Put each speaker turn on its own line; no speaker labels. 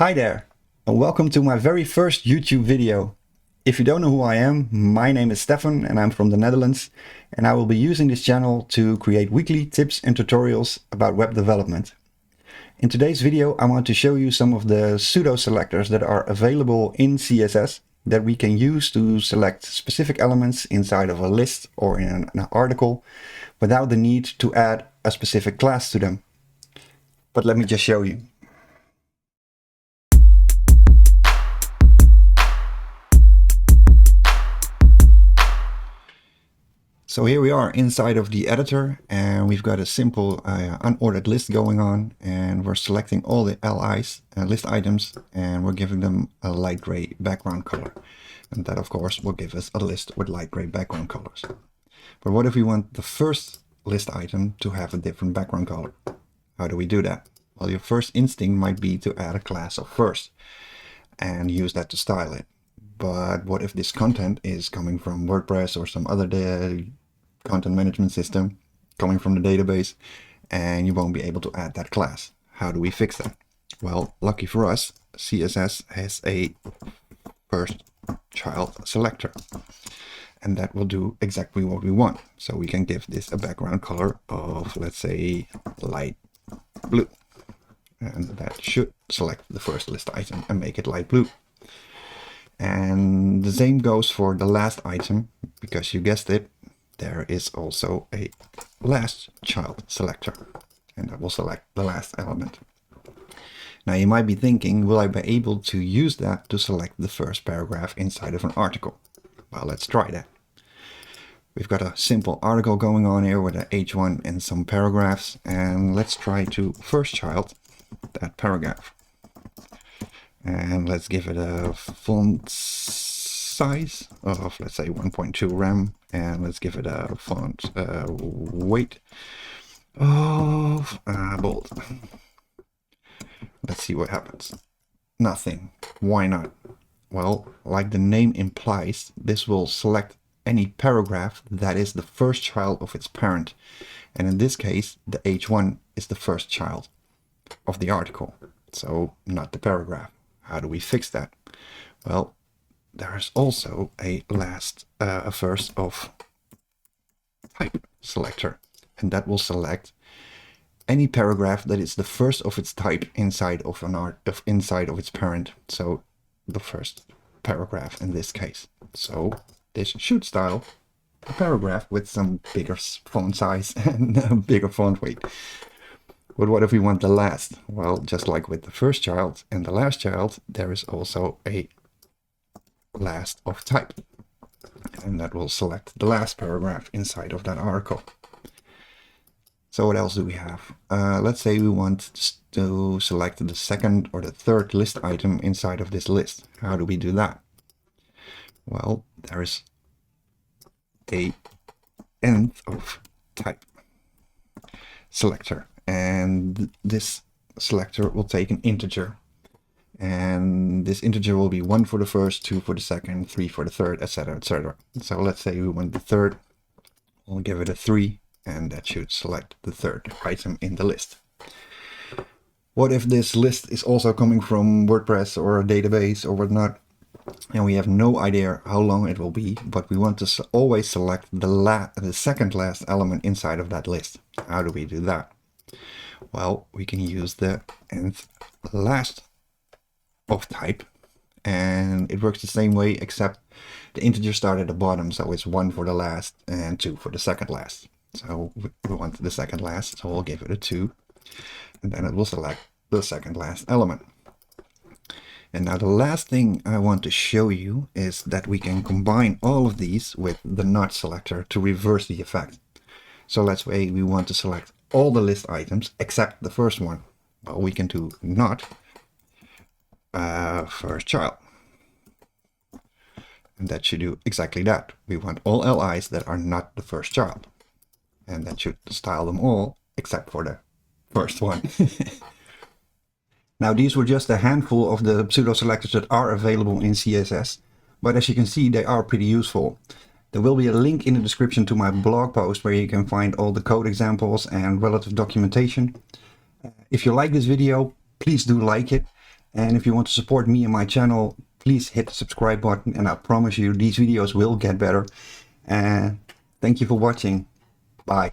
Hi there, and welcome to my very first YouTube video. If you don't know who I am, my name is Stefan and I'm from the Netherlands, and I will be using this channel to create weekly tips and tutorials about web development. In today's video, I want to show you some of the pseudo-selectors that are available in CSS that we can use to select specific elements inside of a list or in an article without the need to add a specific class to them. But let me just show you. So here we are inside of the editor, and we've got a simple unordered list going on, and we're selecting all the LIs, list items, and we're giving them a light gray background color. And that of course will give us a list with light gray background colors. But what if we want the first list item to have a different background color? How do we do that? Well, your first instinct might be to add a class of first and use that to style it. But what if this content is coming from WordPress or some other content management system coming from the database, and you won't be able to add that class? How do we fix that? Well, lucky for us, CSS has a first child selector, and that will do exactly what we want. So we can give this a background color of, let's say, light blue, and that should select the first list item and make it light blue. And the same goes for the last item, because you guessed it, there is also a last child selector, and that will select the last element. Now you might be thinking, will I be able to use that to select the first paragraph inside of an article? Well, let's try that. We've got a simple article going on here with a H1 and some paragraphs, and let's try to first child that paragraph. And let's give it a font size of, let's say, 1.2 rem, and let's give it a font weight of bold. Let's see what happens. Nothing. Why not? Well, like the name implies, this will select any paragraph that is the first child of its parent, and in this case the H1 is the first child of the article, so not the paragraph. How do we fix that? Well, there is also a first of type selector, and that will select any paragraph that is the first of its type inside of inside of its parent. So the first paragraph in this case. So this should style a paragraph with some bigger font size and a bigger font weight. But what if we want the last? Well, just like with the first child and the last child, there is also a last of type, and that will select the last paragraph inside of that article. So what else do we have? Let's say we want to select the second or the third list item inside of this list. How do we do that? Well, there is a nth of type selector, and this selector will take an integer, and this integer will be 1 for the first, 2 for the second, 3 for the third, etc., etc. So let's say we want the third, we'll give it a 3, and that should select the third item in the list. What if this list is also coming from WordPress or a database or whatnot, and we have no idea how long it will be, but we want to always select the second last element inside of that list? How do we do that? Well, we can use the nth last of type, and it works the same way, except the integer start at the bottom, so it's 1 for the last and 2 for the second last. So we want the second last, so we'll give it a 2, and then it will select the second last element. And now the last thing I want to show you is that we can combine all of these with the not selector to reverse the effect. So let's say we want to select all the list items except the first one. Well, we can do not first child, and that should do exactly that. We want all LIs that are not the first child, and that should style them all except for the first one. Now, these were just a handful of the pseudo-selectors that are available in CSS, but as you can see, they are pretty useful. There will be a link in the description to my blog post where you can find all the code examples and relative documentation. If you like this video, please do like it. And if you want to support me and my channel, please hit the subscribe button, and I promise you these videos will get better. And thank you for watching. Bye.